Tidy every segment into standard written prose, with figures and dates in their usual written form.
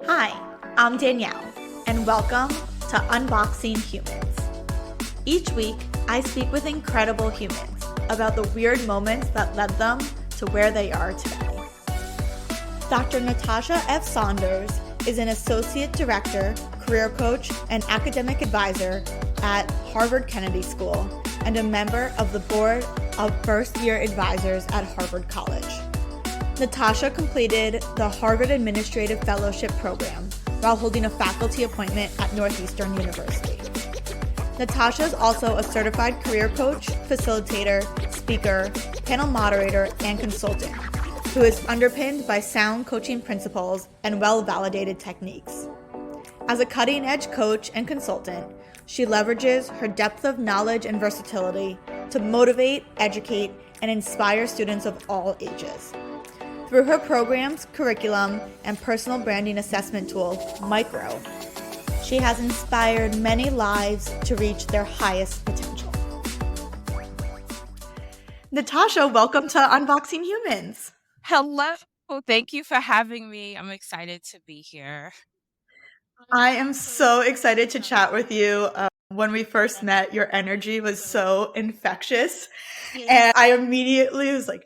Hi, I'm Danielle, and welcome to Unboxing Humans. Each week, I speak with incredible humans about the weird moments that led them to where they are today. Dr. Natascha F. Saunders is an associate director, career coach, and academic advisor at Harvard Kennedy School and a member of the board of first-year advisors at Harvard College. Natascha completed the Harvard Administrative Fellowship Program while holding a faculty appointment at Northeastern University. Natascha is also a certified career coach, facilitator, speaker, panel moderator, and consultant, who is underpinned by sound coaching principles and well-validated techniques. As a cutting-edge coach and consultant, she leverages her depth of knowledge and versatility to motivate, educate, and inspire students of all ages. Through her programs, curriculum, and personal branding assessment tool, M.I.C.R.O, she has inspired many lives to reach their highest potential. Natascha, welcome to Unboxing Humans. Hello. Thank you for having me. I'm excited to be here. I am so excited to chat with you. When we first met, your energy was so infectious, and I immediately was like,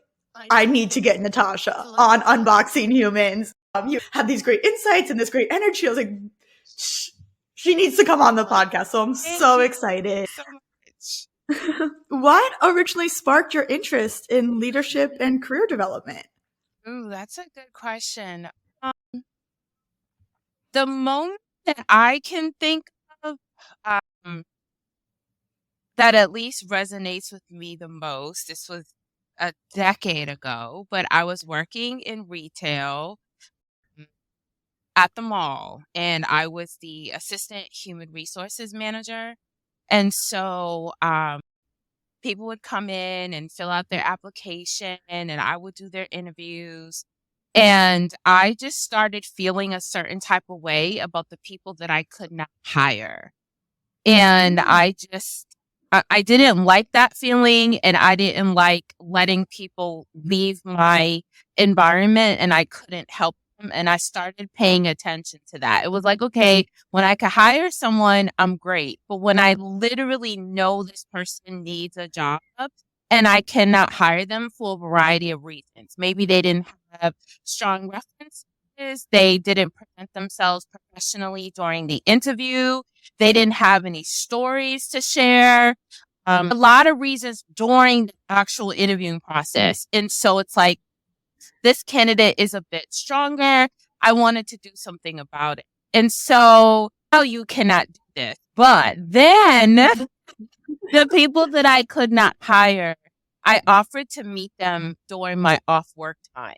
I need to get Natascha on Unboxing Humans. You had these great insights and this great energy. I was like, she needs to come on the podcast. So I'm so excited. So much. What originally sparked your interest in leadership and career development? Ooh, that's a good question. The moment that I can think of that at least resonates with me the most, this was a decade ago, but I was working in retail at the mall, and I was the assistant human resources manager. And so people would come in and fill out their application, and I would do their interviews. And I just started feeling a certain type of way about the people that I could not hire. And I didn't like that feeling, and I didn't like letting people leave my environment and I couldn't help them. And I started paying attention to that. It was like, okay, when I could hire someone, I'm great. But when I literally know this person needs a job and I cannot hire them for a variety of reasons, maybe they didn't have strong references, they didn't present themselves professionally during the interview, they didn't have any stories to share. A lot of reasons during the actual interviewing process. And so it's like, this candidate is a bit stronger. I wanted to do something about it. And so, no, you cannot do this. But then the people that I could not hire, I offered to meet them during my off work time.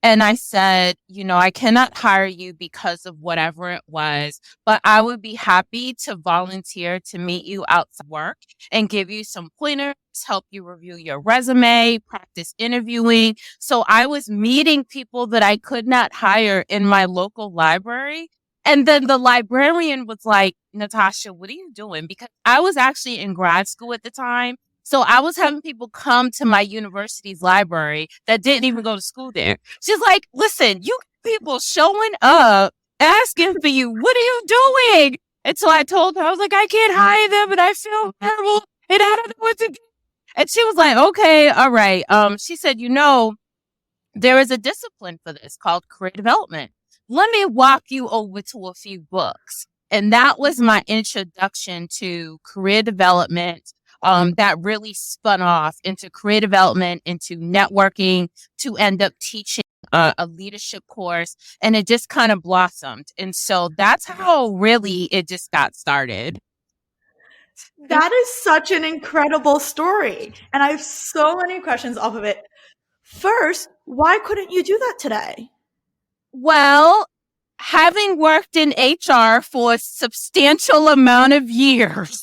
And I said, I cannot hire you because of whatever it was, but I would be happy to volunteer to meet you outside work and give you some pointers, help you review your resume, practice interviewing. So I was meeting people that I could not hire in my local library. And then the librarian was like, Natascha, what are you doing? Because I was actually in grad school at the time. So I was having people come to my university's library that didn't even go to school there. She's like, listen, you people showing up, asking for you. What are you doing? And so I told her, I was like, I can't hire them and I feel terrible and I don't know what to do. And she was like, okay, all right. She said, there is a discipline for this called career development. Let me walk you over to a few books. And that was my introduction to career development. That really spun off into career development, into networking, to end up teaching a leadership course. And it just kind of blossomed. And so that's how really it just got started. That is such an incredible story. And I have so many questions off of it. First, why couldn't you do that today? Well, having worked in HR for a substantial amount of years,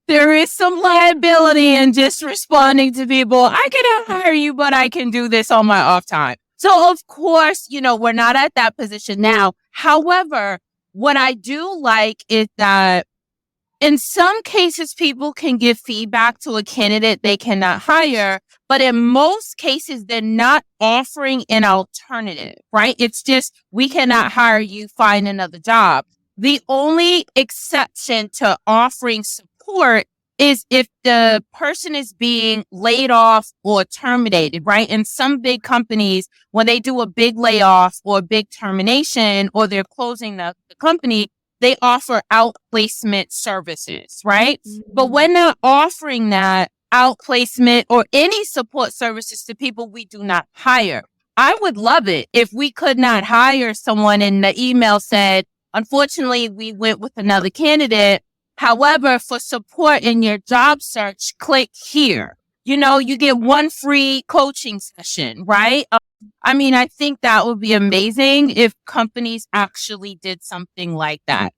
there is some liability in just responding to people. I cannot hire you, but I can do this on my off time. So of course, we're not at that position now. However, what I do like is that in some cases, people can give feedback to a candidate they cannot hire, But in most cases, they're not offering an alternative, right? It's just, we cannot hire you, find another job. The only exception to offering support is if the person is being laid off or terminated, right? In some big companies, when they do a big layoff or a big termination, or they're closing the company, they offer outplacement services, right? But when they're offering that outplacement or any support services to people we do not hire, I would love it if we could not hire someone and the email said, unfortunately, we went with another candidate. However, for support in your job search, click here. You get one free coaching session, right? I mean, I think that would be amazing if companies actually did something like that.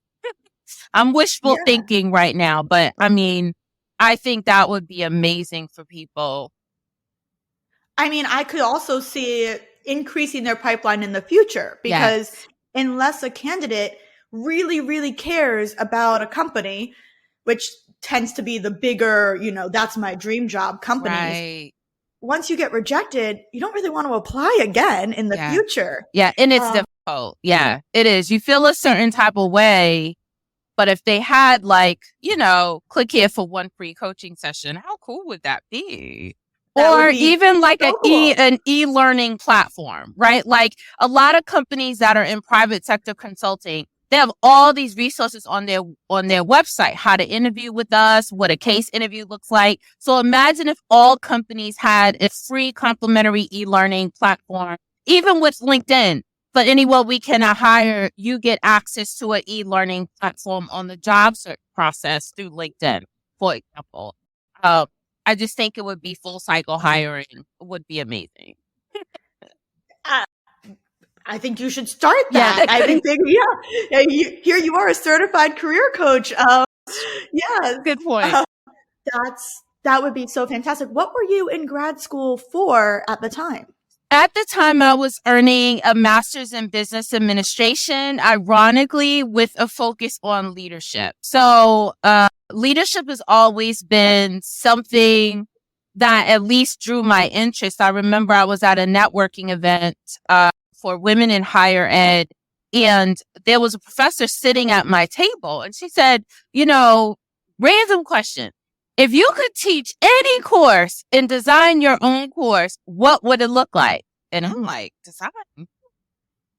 I'm wishful thinking right now, but I mean, I think that would be amazing for people. I mean, I could also see it increasing their pipeline in the future, because unless a candidate really, really cares about a company, which tends to be the bigger, that's my dream job companies. Right. Once you get rejected, you don't really want to apply again in the future. Yeah, and it's difficult. Yeah, it is. You feel a certain type of way, but if they had click here for one free coaching session, how cool would that be? Or even like an e-learning platform, right? Like a lot of companies that are in private sector consulting, they have all these resources on their website, how to interview with us, what a case interview looks like. So imagine if all companies had a free complimentary e-learning platform, even with LinkedIn. But anyone we cannot hire, you get access to an e-learning platform on the job search process through LinkedIn, for example. I just think it would be full cycle hiring. It would be amazing. I think you should start that. I think, here you are, a certified career coach. Good point. That would be so fantastic. What were you in grad school for at the time? At the time, I was earning a master's in business administration, ironically, with a focus on leadership. So leadership has always been something that at least drew my interest. I remember I was at a networking event for women in higher ed, and there was a professor sitting at my table, and she said, random question. If you could teach any course and design your own course, what would it look like? And I'm like, design? And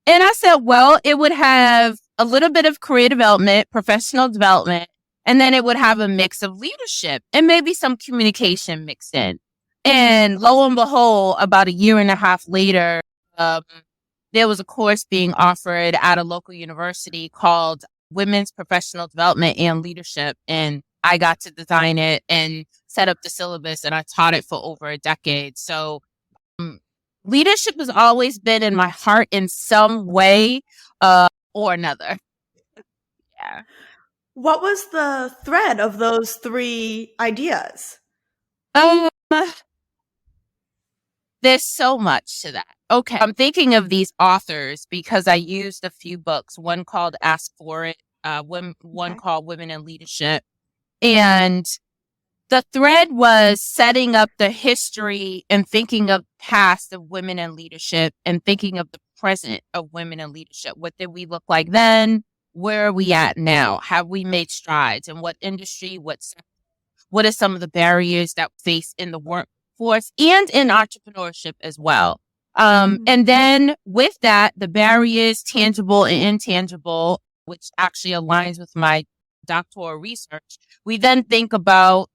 I said, well, it would have a little bit of career development, professional development, and then it would have a mix of leadership and maybe some communication mixed in. And lo and behold, about a year and a half later, there was a course being offered at a local university called Women's Professional Development and Leadership. And I got to design it and set up the syllabus, and I taught it for over a decade. So leadership has always been in my heart in some way or another. Yeah. What was the thread of those three ideas? There's so much to that. Okay. I'm thinking of these authors because I used a few books, one called Ask For It, one called Women in Leadership. And the thread was setting up the history and thinking of past of women in leadership and thinking of the present of women in leadership. What did we look like then? Where are we at now? Have we made strides? In what industry? What are some of the barriers that we face in the workforce and in entrepreneurship as well? And then with that, the barriers, tangible and intangible, which actually aligns with my doctoral research, we then think about,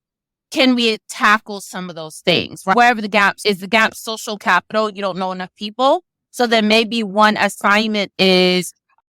can we tackle some of those things? Right? Wherever the gaps is, the gap social capital, you don't know enough people. So then maybe one assignment is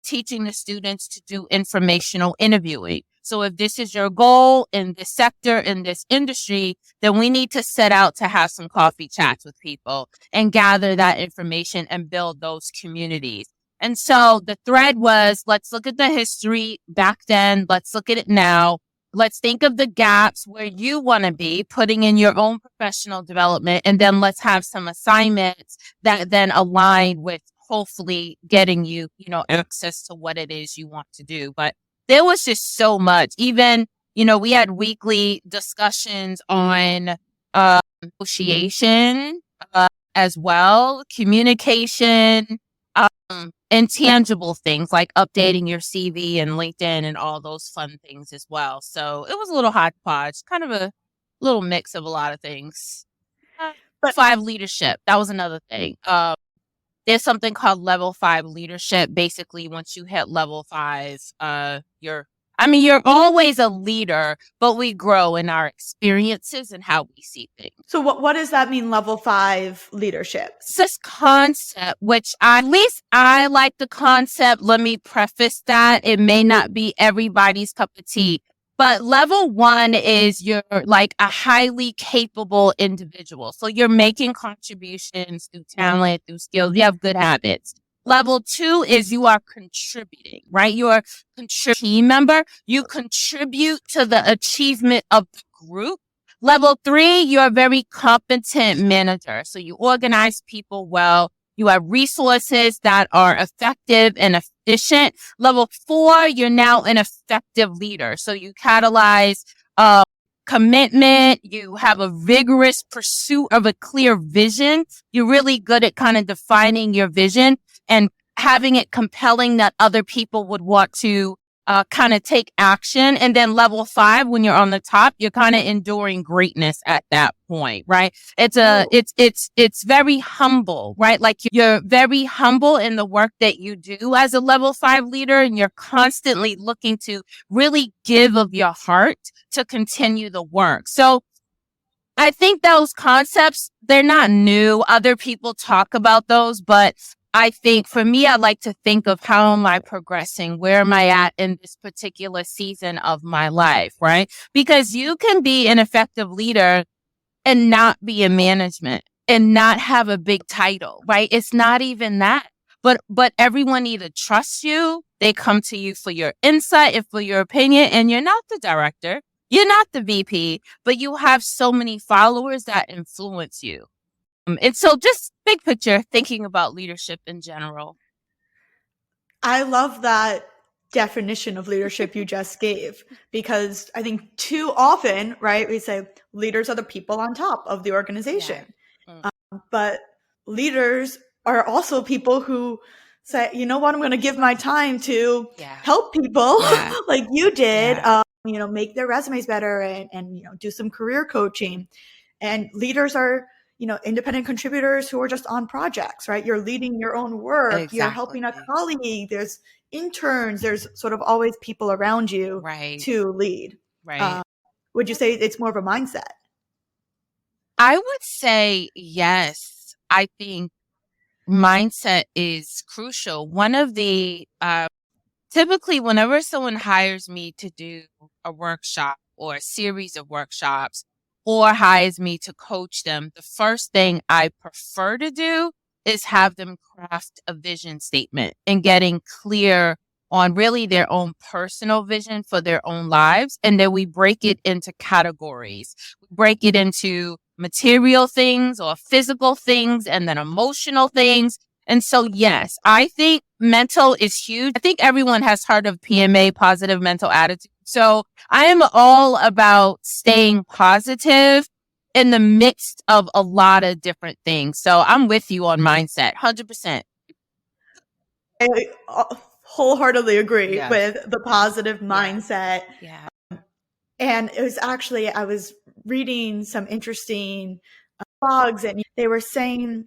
teaching the students to do informational interviewing. So if this is your goal in this sector, in this industry, then we need to set out to have some coffee chats with people and gather that information and build those communities. And so the thread was, let's look at the history back then. Let's look at it now. Let's think of the gaps where you want to be, putting in your own professional development. And then let's have some assignments that then align with hopefully getting you, access to what it is you want to do. But there was just so much. Even, we had weekly discussions on negotiation as well, communication, intangible things like updating your CV and LinkedIn and all those fun things as well. So it was a little hodgepodge, kind of a little mix of a lot of things. But 5 leadership, that was another thing. There's something called level 5 leadership. Basically, once you hit level 5, you're always a leader, but we grow in our experiences and how we see things. so what does that mean, level 5 leadership? It's this concept, which at least I like the concept. Let me preface that. It may not be everybody's cup of tea. But level 1 is you're like a highly capable individual. So you're making contributions through talent, through skills. You have good habits. Level 2 is you are contributing, right? You are a team member. You contribute to the achievement of the group. Level 3, you're a very competent manager. So you organize people well. You have resources that are effective and efficient. Level 4, you're now an effective leader. So you catalyze commitment. You have a vigorous pursuit of a clear vision. You're really good at kind of defining your vision and having it compelling that other people would want to kind of take action. And then level 5, when you're on the top, you're kind of enduring greatness at that point, right? It's very humble, right? Like you're very humble in the work that you do as a level 5 leader, and you're constantly looking to really give of your heart to continue the work. So I think those concepts, they're not new. Other people talk about those, but I think for me, I like to think of how am I progressing? Where am I at in this particular season of my life, right? Because you can be an effective leader and not be in management and not have a big title, right? It's not even that. But everyone either trusts you, they come to you for your insight and for your opinion, and you're not the director, you're not the VP, but you have so many followers that influence you. And so just big picture, thinking about leadership in general. I love that definition of leadership you just gave, because I think too often, right, we say leaders are the people on top of the organization. Yeah. But leaders are also people who say, you know what, I'm going to give my time to help people like you did, make their resumes better and do some career coaching. And leaders are, independent contributors who are just on projects, right? You're leading your own work. Exactly. You're helping a colleague. There's interns. There's sort of always people around you to lead. Right. Would you say it's more of a mindset? I would say yes. I think mindset is crucial. One of the, typically whenever someone hires me to do a workshop or a series of workshops or hires me to coach them, the first thing I prefer to do is have them craft a vision statement and getting clear on really their own personal vision for their own lives. And then we break it into categories. We break it into material things or physical things and then emotional things. And so, yes, I think mental is huge. I think everyone has heard of PMA, positive mental attitude. So I am all about staying positive in the midst of a lot of different things. So I'm with you on mindset, 100%. I wholeheartedly agree with the positive mindset. Yeah. And it was actually, I was reading some interesting blogs, and they were saying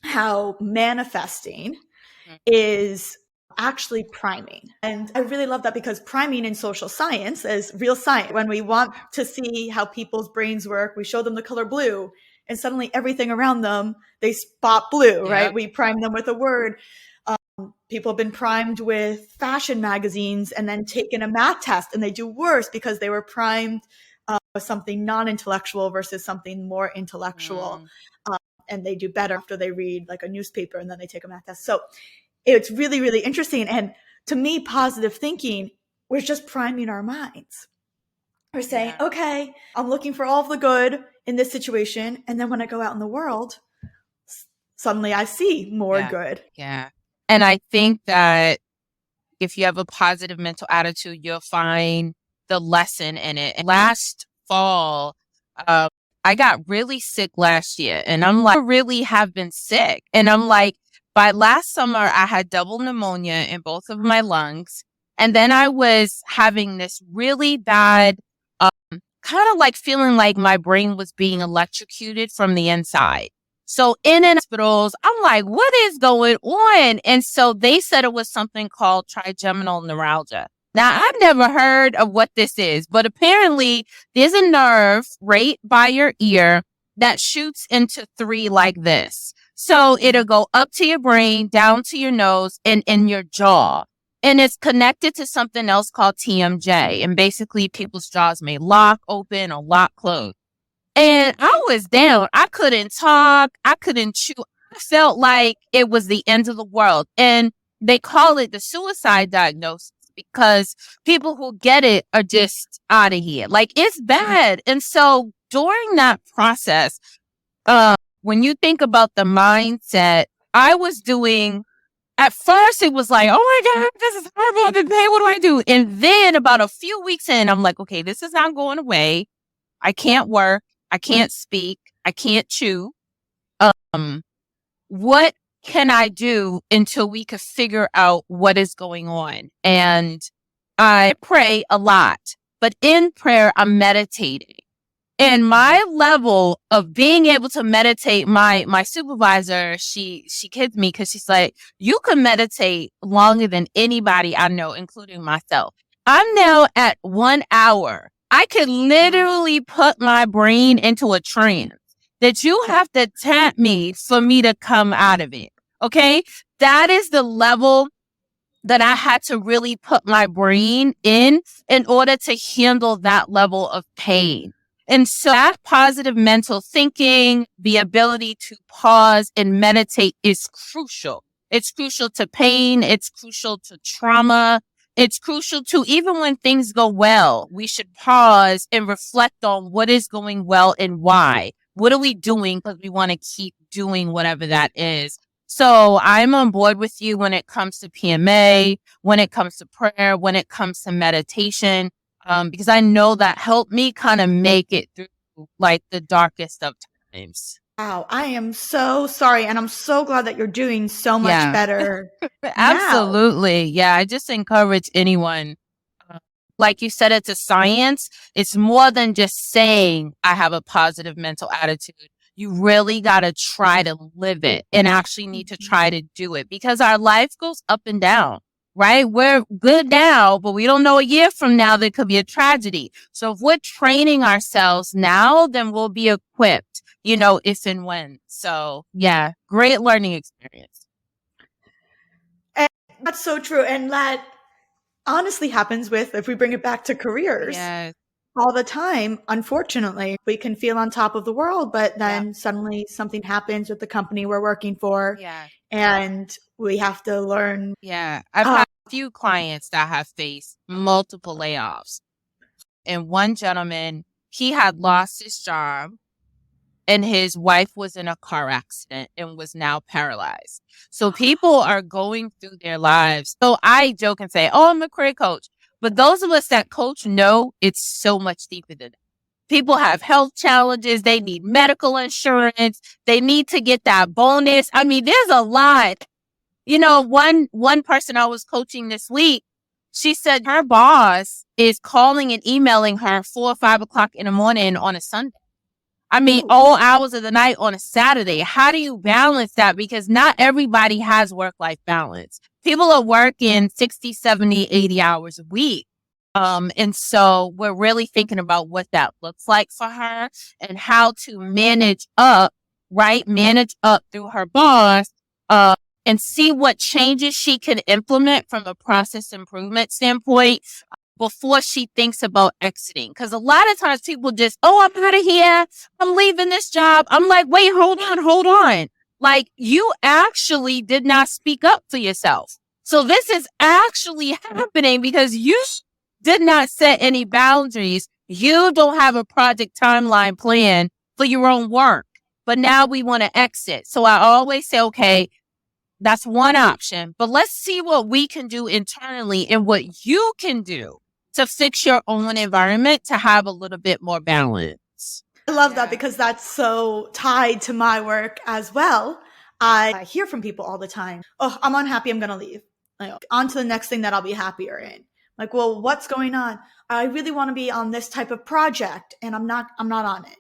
how manifesting is actually priming. And I really love that, because priming in social science is real science. When we want to see how people's brains work, we show them the color blue, and suddenly everything around them, they spot blue, right? We prime them with a word. People have been primed with fashion magazines and then taken a math test, and they do worse because they were primed with something non-intellectual versus something more intellectual. And they do better after they read like a newspaper and then they take a math test. So it's really, really interesting. And to me, positive thinking was just priming our minds. We're saying, okay, I'm looking for all of the good in this situation. And then when I go out in the world, suddenly I see more good. Yeah. And I think that if you have a positive mental attitude, you'll find the lesson in it. Last fall, I got really sick last year, and I'm like, I really have been sick. And I'm like, by last summer, I had double pneumonia in both of my lungs. And then I was having this really bad, kind of like feeling like my brain was being electrocuted from the inside. So in hospitals, I'm like, what is going on? And so they said it was something called trigeminal neuralgia. Now, I've never heard of what this is, but apparently there's a nerve right by your ear that shoots into three like this. So it'll go up to your brain, down to your nose, and in your jaw. And it's connected to something else called TMJ. And basically people's jaws may lock open or lock closed. And I was down. I couldn't talk. I couldn't chew. I felt like it was the end of the world. And they call it the suicide diagnosis because people who get it are just out of here. Like, it's bad. And so during that process, when you think about the mindset, I was doing, at first it was like, oh my God, this is horrible. I've been paid. What do I do? And then about a few weeks in, I'm like, okay, this is not going away. I can't work. I can't speak. I can't chew. What can I do until we could figure out what is going on? And I pray a lot, but in prayer, I'm meditating. And my level of being able to meditate, my supervisor, she kids me because she's like, you can meditate longer than anybody I know, including myself. I'm now at 1 hour. I could literally put my brain into a trance that you have to tap me for me to come out of it. Okay. That is the level that I had to really put my brain in order to handle that level of pain. And so that positive mental thinking, the ability to pause and meditate is crucial. It's crucial to pain. It's crucial to trauma. It's crucial to even when things go well, we should pause and reflect on what is going well and why. What are we doing? Because we want to keep doing whatever that is. So I'm on board with you when it comes to PMA, when it comes to prayer, when it comes to meditation, because I know that helped me kind of make it through like the darkest of times. Wow, I am so sorry. And I'm so glad that you're doing so much better now. Absolutely. Yeah. I just encourage anyone. Like you said, it's a science. It's more than just saying I have a positive mental attitude. You really got to try to live it and actually need to try to do it because our life goes up and down, right? We're good now, but we don't know a year from now there could be a tragedy. So if we're training ourselves now, then we'll be equipped, if and when. So yeah, great learning experience. And that's so true. And that honestly happens if we bring it back to careers. Yes. All the time, unfortunately. We can feel on top of the world, but then suddenly something happens with the company we're working for. Yeah. And we have to learn. Yeah. I've had a few clients that have faced multiple layoffs. And one gentleman, he had lost his job and his wife was in a car accident and was now paralyzed. So people are going through their lives. So I joke and say, oh, I'm a career coach. But those of us that coach know it's so much deeper than that. People have health challenges. They need medical insurance. They need to get that bonus. I mean, there's a lot. One person I was coaching this week, she said her boss is calling and emailing her 4 or 5 o'clock in the morning on a Sunday. I mean, all hours of the night on a Saturday. How do you balance that? Because not everybody has work-life balance. People are working 60, 70, 80 hours a week. And so we're really thinking about what that looks like for her and how to manage up through her boss, and see what changes she can implement from a process improvement standpoint before she thinks about exiting. Because a lot of times people just, oh, I'm out of here. I'm leaving this job. I'm like, wait, hold on. Like, you actually did not speak up for yourself. So this is actually happening because you did not set any boundaries. You don't have a project timeline plan for your own work. But now we want to exit. So I always say, okay, that's one option. But let's see what we can do internally and what you can do to fix your own environment to have a little bit more balance. I love that because that's so tied to my work as well. I hear from people all the time, oh, I'm unhappy, I'm going to leave. Like, on to the next thing that I'll be happier in. Like, well, what's going on? I really want to be on this type of project and I'm not on it.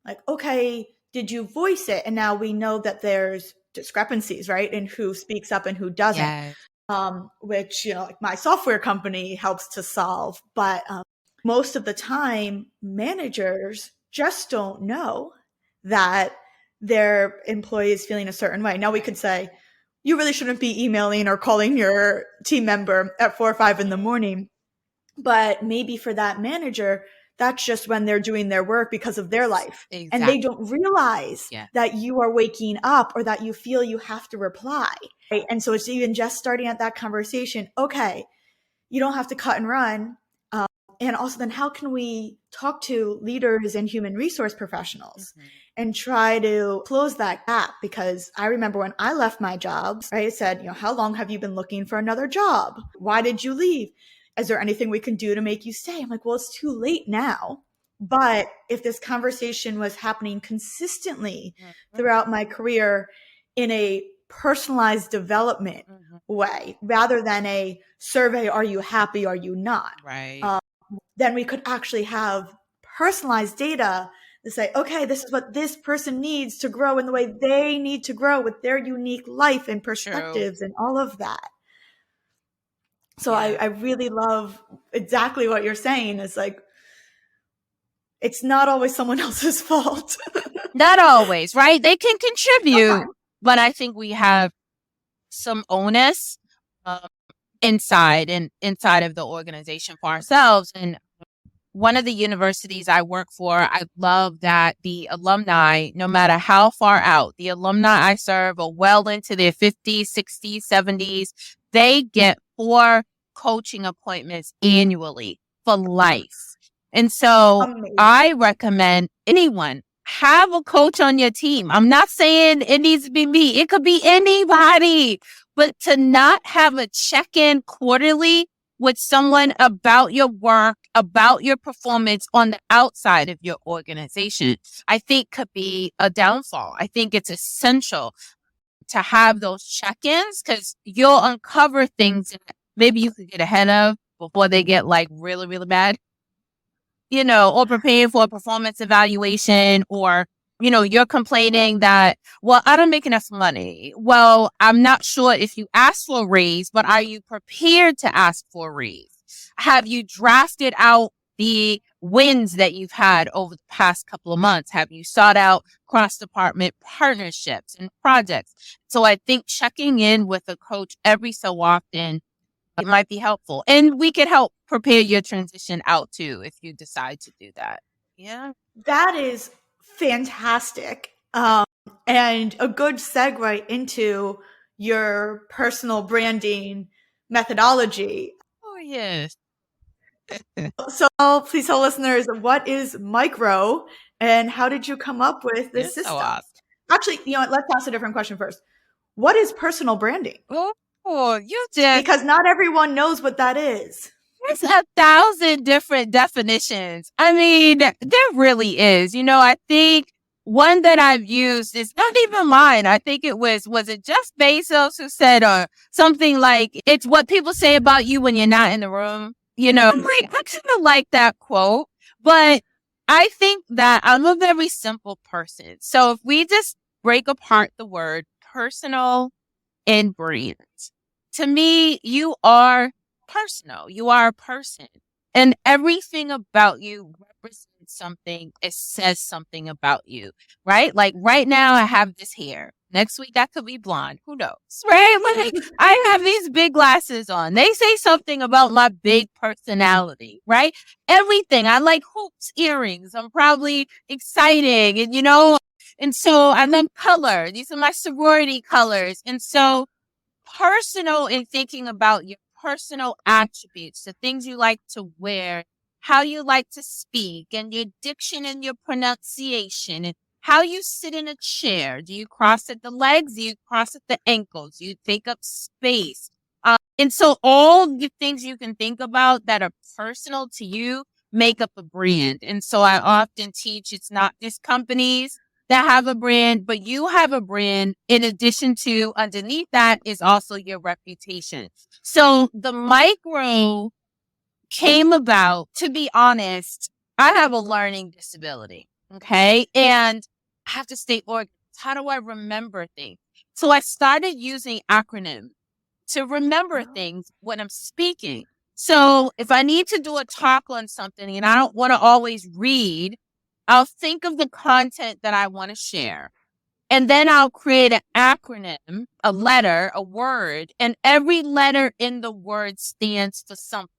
Like, okay, did you voice it? And now we know that there's discrepancies, right? In who speaks up and who doesn't. Yes. Which, like my software company helps to solve. But most of the time, managers just don't know that their employee is feeling a certain way. Now we could say, you really shouldn't be emailing or calling your team member at 4 or 5 in the morning. But maybe for that manager, that's just when they're doing their work because of their life. Exactly. And they don't realize that you are waking up or that you feel you have to reply. Right? And so it's even just starting at that conversation. Okay, you don't have to cut and run. And also then how can we talk to leaders and human resource professionals and try to close that gap? Because I remember when I left my jobs, I said, how long have you been looking for another job? Why did you leave? Is there anything we can do to make you stay? I'm like, well, it's too late now. But if this conversation was happening consistently throughout my career in a personalized development way, rather than a survey, are you happy, are you not? Right. Then we could actually have personalized data to say, okay, this is what this person needs to grow in the way they need to grow with their unique life and perspectives and all of that. So I really love exactly what you're saying. It's like, it's not always someone else's fault. Not always, right? They can contribute, but I think we have some onus inside of the organization for ourselves. And one of the universities I work for, I love that the alumni, no matter how far out, the alumni I serve are well into their 50s, 60s, 70s. They get 4 coaching appointments annually for life. And so I recommend anyone have a coach on your team. I'm not saying it needs to be me. It could be anybody. But to not have a check-in quarterly with someone about your work, about your performance on the outside of your organization, I think could be a downfall. I think it's essential to have those check-ins because you'll uncover things that maybe you could get ahead of before they get like really, really bad, or preparing for a performance evaluation, or you're complaining that, well, I don't make enough money. Well, I'm not sure if you asked for a raise, but are you prepared to ask for a raise? Have you drafted out the wins that you've had over the past couple of months? Have you sought out cross-department partnerships and projects? So I think checking in with a coach every so often, it might be helpful. And we could help prepare your transition out too, if you decide to do that. Yeah. That is fantastic. And a good segue into your personal branding methodology. Oh, yes. So please tell listeners, what is M.I.C.R.O and how did you come up with this system? So awesome. Actually, let's ask a different question first. What is personal branding? Oh, you did. Because not everyone knows what that is. There's 1,000 different definitions. I mean, there really is. I think one that I've used is not even mine. I think it was it Jeff Bezos who said something like, it's what people say about you when you're not in the room. I kind of like that quote, but I think that I'm a very simple person. So if we just break apart the word personal and brand, to me, you are personal. You are a person. And everything about you represents something. It says something about you, right? Like right now, I have this hair. Next week, that could be blonde. Who knows, right? Like I have these big glasses on. They say something about my big personality, right? Everything. I like hoops, earrings. I'm probably exciting. And so I love color. These are my sorority colors. And so personal in thinking about your personal attributes, the things you like to wear, how you like to speak, and your diction and your pronunciation, and how you sit in a chair. Do you cross at the legs? Do you cross at the ankles? Do you take up space? And so all the things you can think about that are personal to you make up a brand. And so I often teach it's not just companies that have a brand, but you have a brand. In addition to underneath that is also your reputation. So the micro came about, to be honest, I have a learning disability. Okay. And I have to stay organized. How do I remember things? So I started using acronyms to remember things when I'm speaking. So if I need to do a talk on something and I don't want to always read, I'll think of the content that I want to share. And then I'll create an acronym, a letter, a word, and every letter in the word stands for something.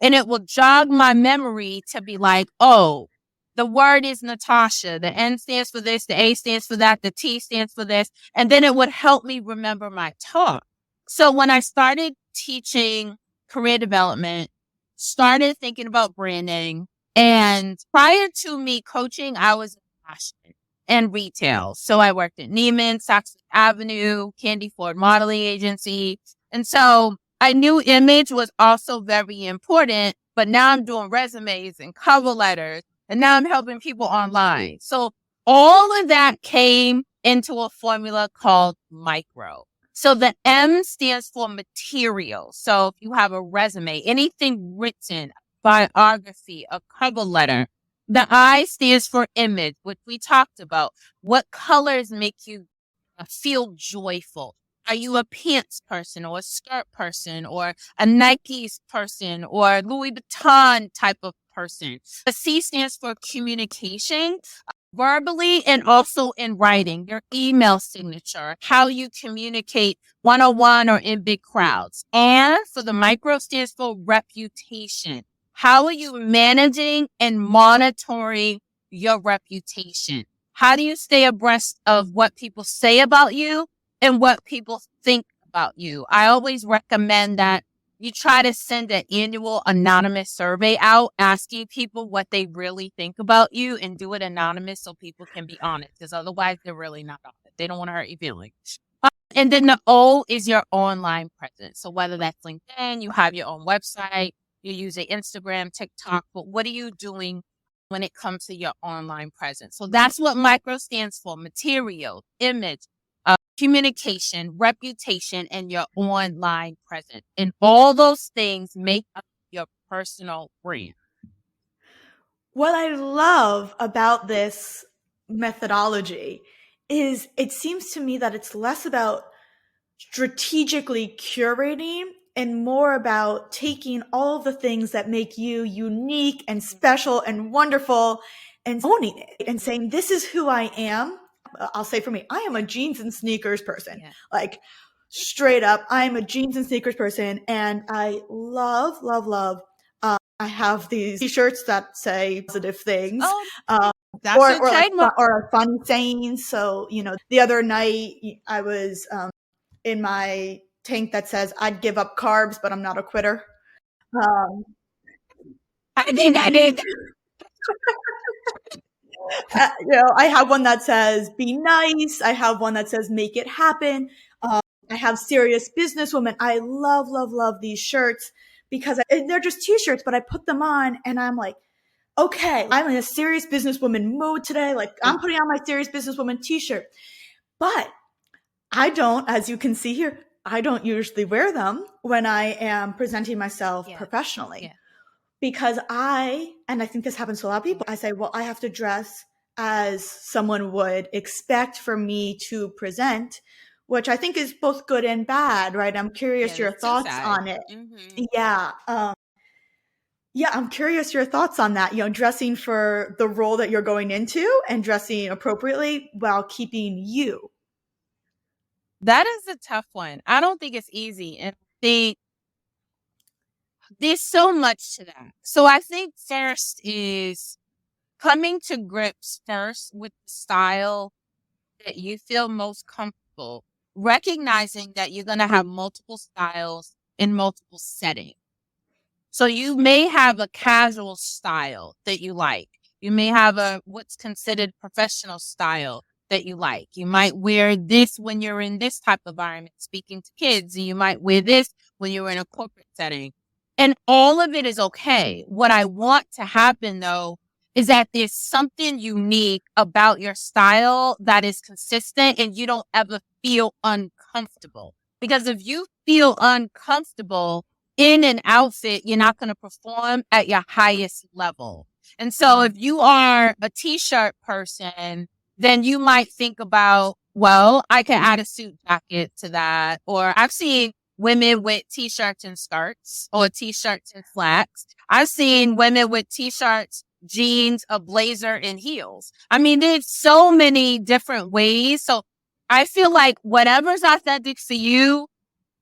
And it will jog my memory to be like, oh, the word is Natascha. The N stands for this. The A stands for that. The T stands for this. And then it would help me remember my talk. So when I started teaching career development, started thinking about branding, and prior to me coaching, I was in fashion and retail. So I worked at Neiman, Saks Avenue, Candy Ford Modeling Agency. And so I knew image was also very important, but now I'm doing resumes and cover letters, and now I'm helping people online. So all of that came into a formula called M.I.C.R.O. So the M stands for material. So if you have a resume, anything written, biography, a cover letter, the I stands for image, which we talked about. What colors make you feel joyful? Are you a pants person or a skirt person or a Nike's person or Louis Vuitton type of person? The C stands for communication, verbally and also in writing, your email signature, how you communicate one-on-one or in big crowds. And for the micro stands for reputation. How are you managing and monitoring your reputation? How do you stay abreast of what people say about you and what people think about you? I always recommend that you try to send an annual anonymous survey out asking people what they really think about you, and do it anonymous so people can be honest, because otherwise they're really not honest. They don't want to hurt your feelings. And then the O is your online presence. So whether that's LinkedIn, you have your own website, you're using Instagram, TikTok, but what are you doing when it comes to your online presence? So that's what M.I.C.R.O stands for: material, image, communication, reputation, and your online presence. And all those things make up your personal brand. What I love about this methodology is it seems to me that it's less about strategically curating and more about taking all of the things that make you unique and special and wonderful and owning it and saying, this is who I am. I'll say for me, I am a jeans and sneakers person. Yeah. Like straight up, I'm a jeans and sneakers person. And I love, love, love. I have these t-shirts that say positive things. That's or, your or, like, trademark. or fun sayings. So, the other night I was in my tank that says, I'd give up carbs, but I'm not a quitter. I did. I have one that says, be nice. I have one that says, make it happen. I have serious businesswoman. I love, love, love these shirts because they're just t-shirts, but I put them on and I'm like, okay, I'm in a serious businesswoman mood today. Like I'm putting on my serious businesswoman t-shirt, but I don't, as you can see here, I don't usually wear them when I am presenting myself professionally because and I think this happens to a lot of people, I say, well, I have to dress as someone would expect for me to present, which I think is both good and bad, right? I'm curious your thoughts on it. Mm-hmm. Yeah. I'm curious your thoughts on that, dressing for the role that you're going into and dressing appropriately while keeping you. That is a tough one. I don't think it's easy. And there's so much to that. So I think first is coming to grips first with the style that you feel most comfortable, recognizing that you're going to have multiple styles in multiple settings. So you may have a casual style that you like. You may have what's considered professional style that you like. You might wear this when you're in this type of environment speaking to kids. And you might wear this when you're in a corporate setting. And all of it is okay. What I want to happen though is that there's something unique about your style that is consistent and you don't ever feel uncomfortable. Because if you feel uncomfortable in an outfit, you're not going to perform at your highest level. And so if you are a t-shirt person, then you might think about, well, I can add a suit jacket to that. Or I've seen women with t-shirts and skirts or t-shirts and slacks. I've seen women with t-shirts, jeans, a blazer, and heels. I mean, there's so many different ways. So I feel like whatever's authentic for you,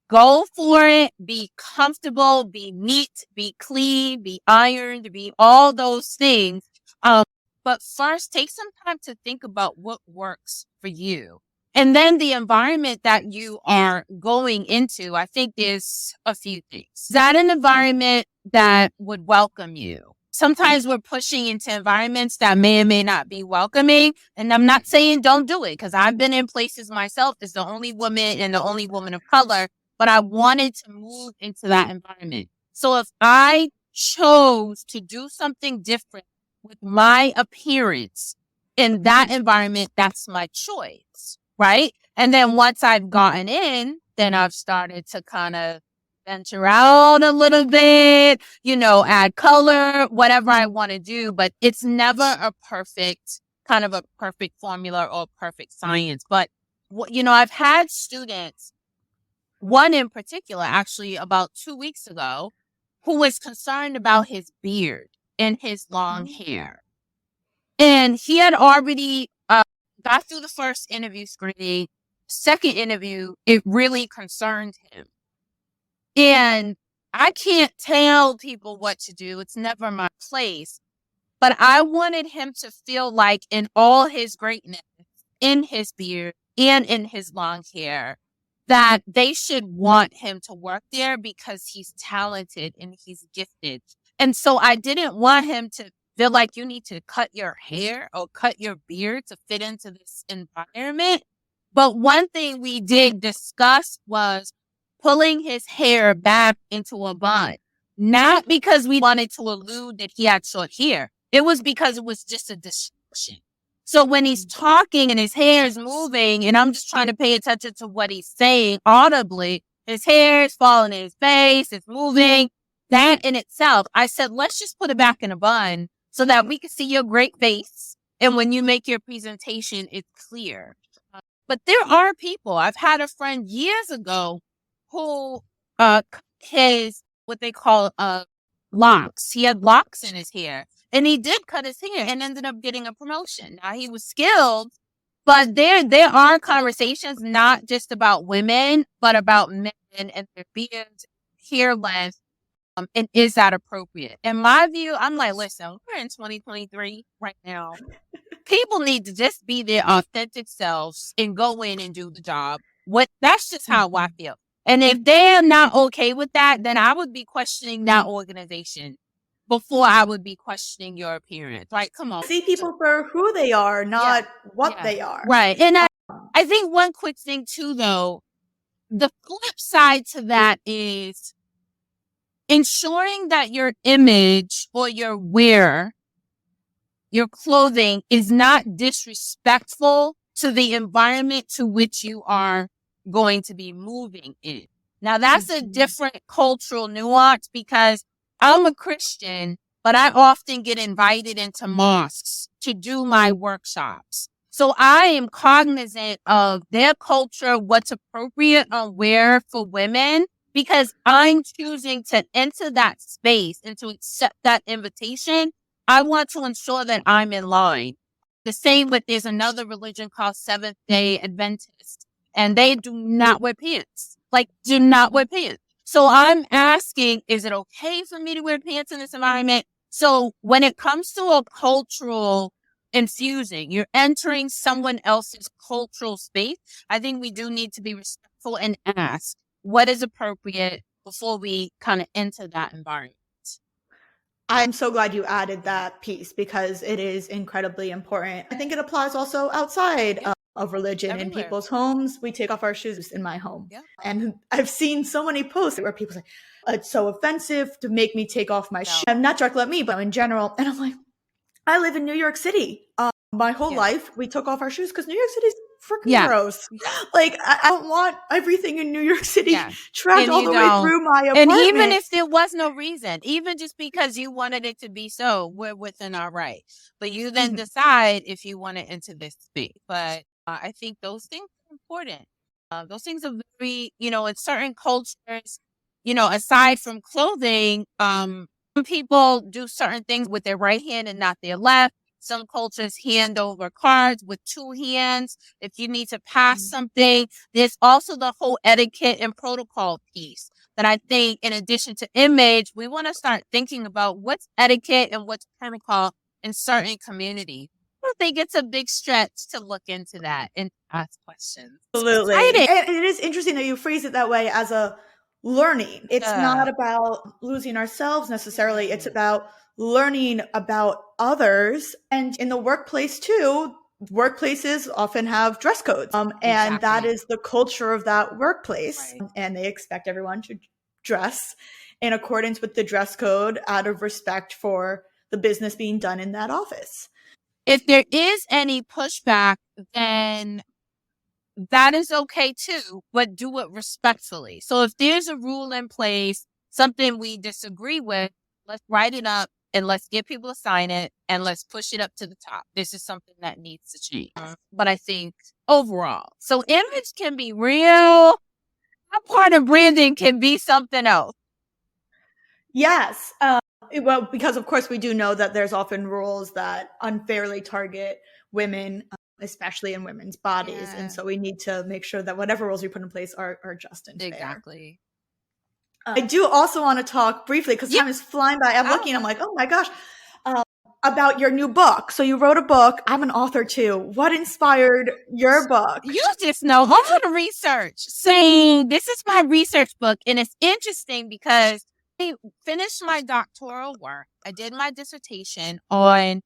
go for it. Be comfortable, be neat, be clean, be ironed, be all those things. But first, take some time to think about what works for you. And then the environment that you are going into, I think there's a few things. Is that an environment that would welcome you? Sometimes we're pushing into environments that may or may not be welcoming. And I'm not saying don't do it, because I've been in places myself as the only woman and the only woman of color, but I wanted to move into that environment. So if I chose to do something different with my appearance in that environment, that's my choice, right? And then once I've gotten in, then I've started to kind of venture out a little bit, add color, whatever I want to do. But it's never a perfect formula or perfect science. But, I've had students, one in particular, actually about 2 weeks ago, who was concerned about his beard and his long hair. And he had already got through the first interview screening. Second interview, it really concerned him. And I can't tell people what to do. It's never my place. But I wanted him to feel like in all his greatness, in his beard and in his long hair, that they should want him to work there because he's talented and he's gifted. And so I didn't want him to feel like you need to cut your hair or cut your beard to fit into this environment. But one thing we did discuss was pulling his hair back into a bun, not because we wanted to allude that he had short hair. It was because it was just a distraction. So when he's talking and his hair is moving and I'm just trying to pay attention to what he's saying audibly, his hair is falling in his face, it's moving. That in itself, I said, let's just put it back in a bun so that we can see your great face. And when you make your presentation, it's clear. But there are people, I've had a friend years ago who his, what they call locks. He had locks in his hair. And he did cut his hair and ended up getting a promotion. Now, he was skilled, but there are conversations not just about women, but about men and their beards, hair length, and is that appropriate? In my view, I'm like, listen, we're in 2023 right now. People need to just be their authentic selves and go in and do the job. That's just how I feel. And if they're not okay with that, then I would be questioning that organization before I would be questioning your appearance. Right? Come on. See people for who they are, not what they are. Right. And I think one quick thing too, though, the flip side to that is ensuring that your image or your wear, your clothing is not disrespectful to the environment to which you are going to be moving in. Now, that's a different cultural nuance because I'm a Christian, but I often get invited into mosques to do my workshops. So I am cognizant of their culture, what's appropriate on wear for women, because I'm choosing to enter that space and to accept that invitation. I want to ensure that I'm in line. The same with, there's another religion called Seventh-day Adventist, and they do not wear pants. Do not wear pants. So I'm asking, is it okay for me to wear pants in this environment? So when it comes to a cultural infusing, you're entering someone else's cultural space, I think we do need to be respectful and ask what is appropriate before we kind of enter that environment. I'm so glad you added that piece because it is incredibly important. I think it applies also outside of religion in Everywhere. people's homes. We take off our shoes in my home. Yeah. And I've seen so many posts where people say, it's so offensive to make me take off my No. shoes. Not directly at me, but in general. And I'm like, I live in New York City. My whole Yeah. life, we took off our shoes because New York City's freaking Yeah. gross. Yeah. Like, I don't want everything in New York City Yeah. tracked And all you the way don't. through my And apartment. even if there was no reason, even just because you wanted it to be so, we're within our right. But you then decide if you want it into this space. But I think those things are important. Those things are very, in certain cultures, aside from clothing, some people do certain things with their right hand and not their left. Some cultures hand over cards with two hands. If you need to pass something, there's also the whole etiquette and protocol piece that I think, in addition to image, we want to start thinking about what's etiquette and what's protocol in certain communities. I think it's a big stretch to look into that and ask questions. Absolutely. And it is interesting that you phrase it that way, as a learning. It's not about losing ourselves necessarily. It's about learning about others. And in the workplace too, workplaces often have dress codes. And that is the culture of that workplace. Right. And they expect everyone to dress in accordance with the dress code out of respect for the business being done in that office. If there is any pushback, then that is okay too, but do it respectfully. So if there's a rule in place, something we disagree with, let's write it up and let's get people to sign it and let's push it up to the top. This is something that needs to change. But I think overall, so image can be real. That part of branding can be something else. Yes. Well, because of course we do know that there's often rules that unfairly target women, especially in women's bodies. And so we need to make sure that whatever rules we put in place are just and fair. Exactly. I do also want to talk briefly, because time is flying by. I'm looking, I'm like, oh my gosh, about your new book. So you wrote a book. I'm an author too. What inspired your book? You just know all the research. Saying this is my research book. And it's interesting because I finished my doctoral work. I did my dissertation on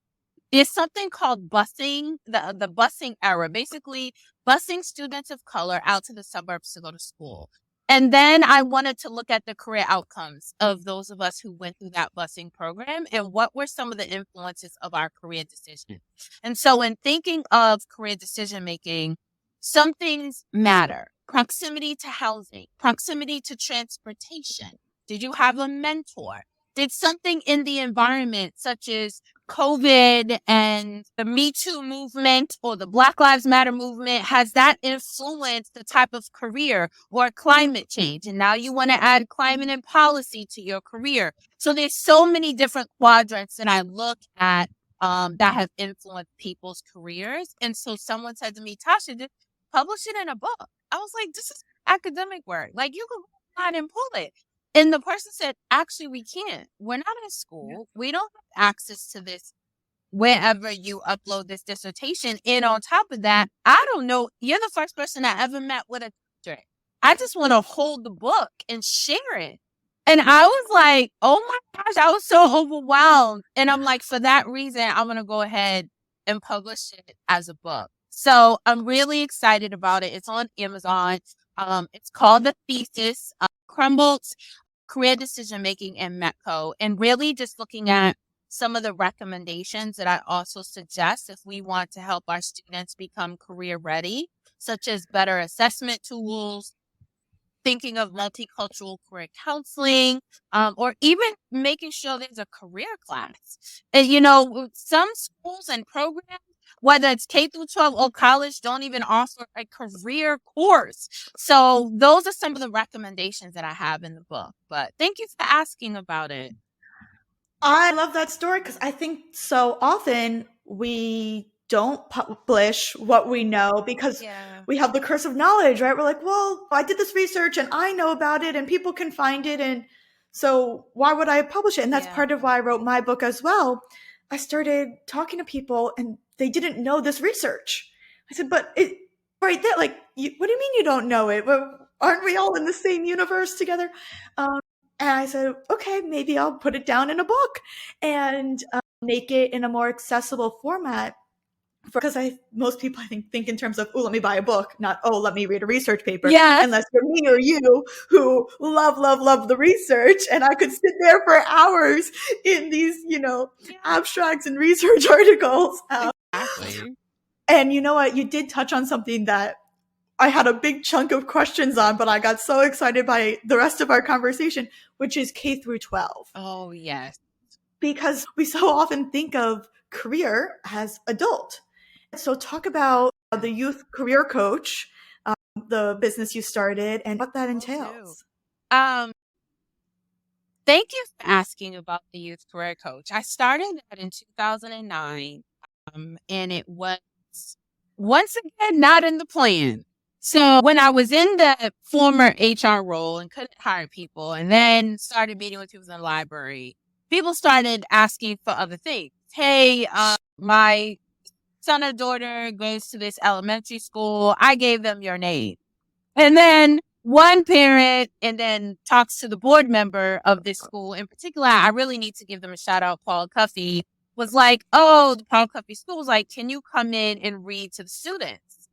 there's something called busing, the busing era, basically busing students of color out to the suburbs to go to school. And then I wanted to look at the career outcomes of those of us who went through that busing program and what were some of the influences of our career decision. And so in thinking of career decision making, some things matter. Proximity to housing, proximity to transportation. Did you have a mentor? Did something in the environment, such as COVID and the Me Too movement or the Black Lives Matter movement, has that influenced the type of career, or climate change? And now you want to add climate and policy to your career. So there's so many different quadrants that I look at that have influenced people's careers. And so someone said to me, Tasha, just publish it in a book. I was like, this is academic work. Like, you can go online and pull it. And the person said, actually, we can't. We're not in school. We don't have access to this wherever you upload this dissertation. And on top of that, I don't know. You're the first person I ever met with a doctorate. I just want to hold the book and share it. And I was like, oh my gosh, I was so overwhelmed. And I'm like, for that reason, I'm going to go ahead and publish it as a book. So I'm really excited about it. It's on Amazon. It's called The Thesis, Crumbled Career Decision Making and M.I.C.R.O, and really just looking at some of the recommendations that I also suggest if we want to help our students become career ready, such as better assessment tools, thinking of multicultural career counseling, or even making sure there's a career class. And, some schools and programs, whether it's K through 12 or college, don't even offer a career course. So those are some of the recommendations that I have in the book. But thank you for asking about it. I love that story, because I think so often we don't publish what we know because we have the curse of knowledge, right? We're like, well, I did this research and I know about it and people can find it. And so why would I publish it? And that's part of why I wrote my book as well. I started talking to people and they didn't know this research. I said, but it right there, like, what do you mean you don't know it? Well, aren't we all in the same universe together? And I said, okay, maybe I'll put it down in a book and make it in a more accessible format. because most people I think in terms of, oh, let me buy a book, not, oh, let me read a research paper. Yes. Unless you're me or you who love the research, and I could sit there for hours in these, abstracts and research articles. Exactly. And you know what? You did touch on something that I had a big chunk of questions on, but I got so excited by the rest of our conversation, which is K through 12. Oh, yes. Because we so often think of career as adult. So talk about the youth career coach, the business you started, and what that entails. Thank you for asking about the youth career coach. I started that in 2009, and it was, once again, not in the plan. So when I was in the former HR role and couldn't hire people, and then started meeting with people in the library, people started asking for other things. Hey, my son or daughter goes to this elementary school. I gave them your name. And then one parent and then talks to the board member of this school. In particular, I really need to give them a shout out. Paul Cuffey was like, oh, the Paul Cuffey school was like, can you come in and read to the students?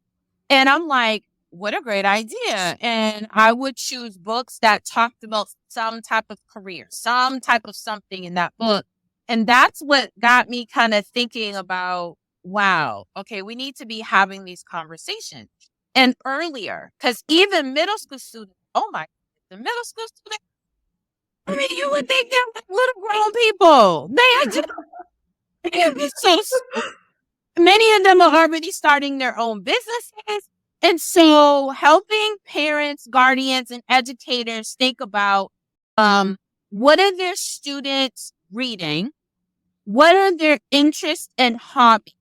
And I'm like, what a great idea. And I would choose books that talked about some type of career, some type of something in that book. And that's what got me kind of thinking about, wow, okay, we need to be having these conversations. And earlier, because even middle school students, oh my, the middle school students, I mean, you would think they're like little grown people. They are just so many of them are already starting their own businesses. And so helping parents, guardians, and educators think about what are their students reading? What are their interests and hobbies?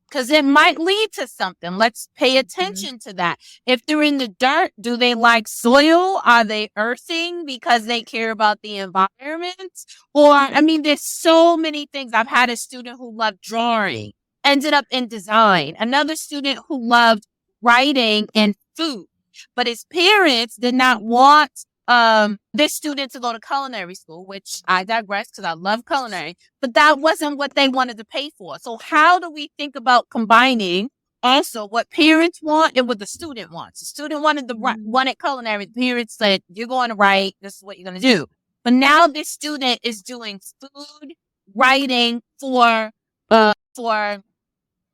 Because it might lead to something. Let's pay attention to that. If they're in the dirt, do they like soil? Are they earthing because they care about the environment? Or, I mean, there's so many things. I've had a student who loved drawing, ended up in design. Another student who loved writing and food. But his parents did not want this student to go to culinary school, which I digress because I love culinary, but that wasn't what they wanted to pay for. So how do we think about combining also what parents want and what the student wants? The student wanted culinary. The parents said, you're going to write. This is what you're going to do. But now this student is doing food writing for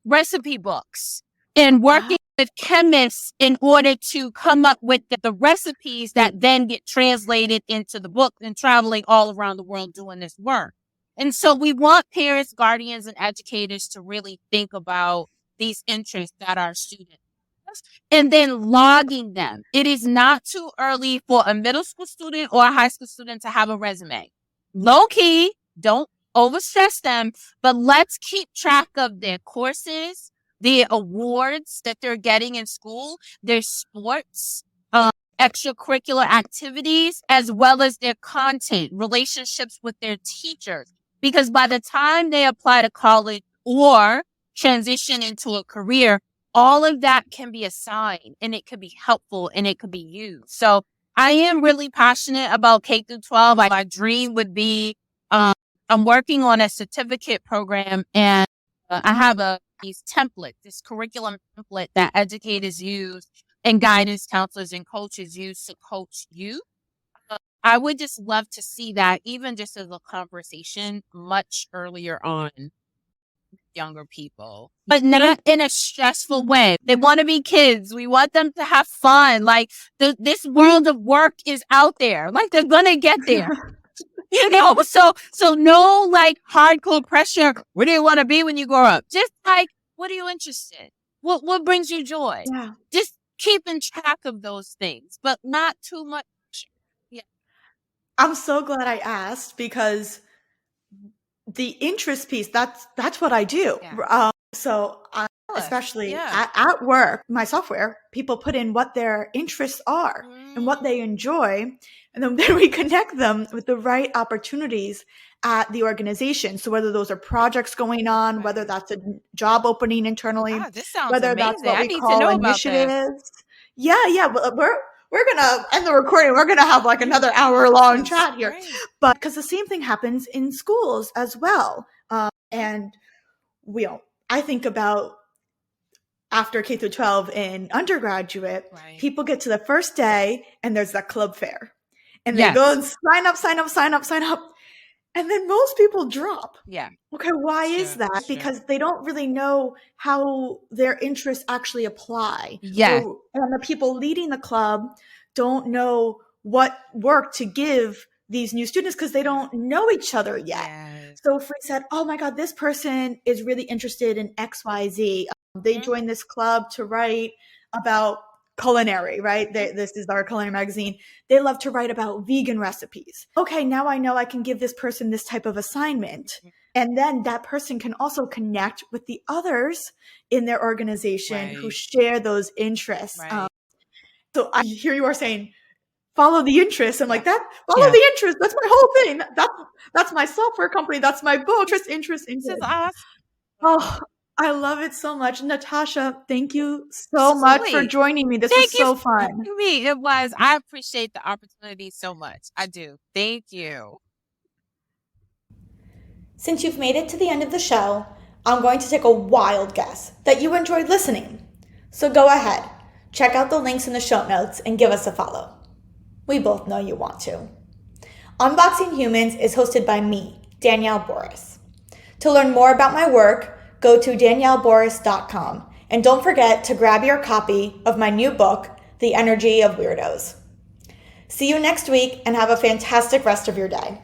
recipe books and working with chemists in order to come up with the recipes that then get translated into the book and traveling all around the world doing this work. And so we want parents, guardians, and educators to really think about these interests that our students have and then logging them. It is not too early for a middle school student or a high school student to have a resume. Low key, don't overstress them, but let's keep track of their courses, the awards that they're getting in school, their sports, extracurricular activities, as well as their content, relationships with their teachers. Because by the time they apply to college or transition into a career, all of that can be assigned and it could be helpful and it could be used. So I am really passionate about K through 12. My dream would be, I'm working on a certificate program and I have this curriculum template that educators use and guidance counselors and coaches use to coach youth. I would just love to see that even just as a conversation much earlier on younger people, but not in a stressful way. They want to be kids. We want them to have fun. Like this world of work is out there. Like they're going to get there. So no like hardcore pressure. Where do you want to be when you grow up? Just like, what are you interested in? What brings you joy? Yeah. Just keeping track of those things, but not too much. Yeah. I'm so glad I asked because the interest piece, that's what I do. Yeah. Especially at work, my software, people put in what their interests are and what they enjoy. And then we connect them with the right opportunities at the organization. So whether those are projects going on, whether that's a job opening internally, this sounds whether amazing. that's what we need call to know initiatives. Yeah. We're going to end the recording. We're going to have like another hour-long chat here. Great. But because the same thing happens in schools as well. And I think about after K through 12 in undergraduate, Right. people get to the first day and there's that club fair. And they Yes. go and sign up. And then most people drop. Yeah. Okay, why is that? Sure. Because they don't really know how their interests actually apply. Yes. And the people leading the club don't know what work to give these new students because they don't know each other yet. Yes. So if we said, oh my God, this person is really interested in XYZ. They joined this club to write about culinary, right? This is our culinary magazine. They love to write about vegan recipes. Okay, now I know I can give this person this type of assignment. And then that person can also connect with the others in their organization who share those interests. Right. So I hear you are saying, follow the interest. I'm like, follow Yeah. the interest. That's my whole thing. That's my software company. That's my book. Interest. This is awesome. Oh, I love it so much. Natascha, thank you so much for joining me. This was so fun. Thank you. It was. I appreciate the opportunity so much. I do. Thank you. Since you've made it to the end of the show, I'm going to take a wild guess that you enjoyed listening. So go ahead, check out the links in the show notes and give us a follow. We both know you want to. Unboxing Humans is hosted by me, Danielle Boris. To learn more about my work, go to danielleboris.com and don't forget to grab your copy of my new book, The Energy of Weirdos. See you next week and have a fantastic rest of your day.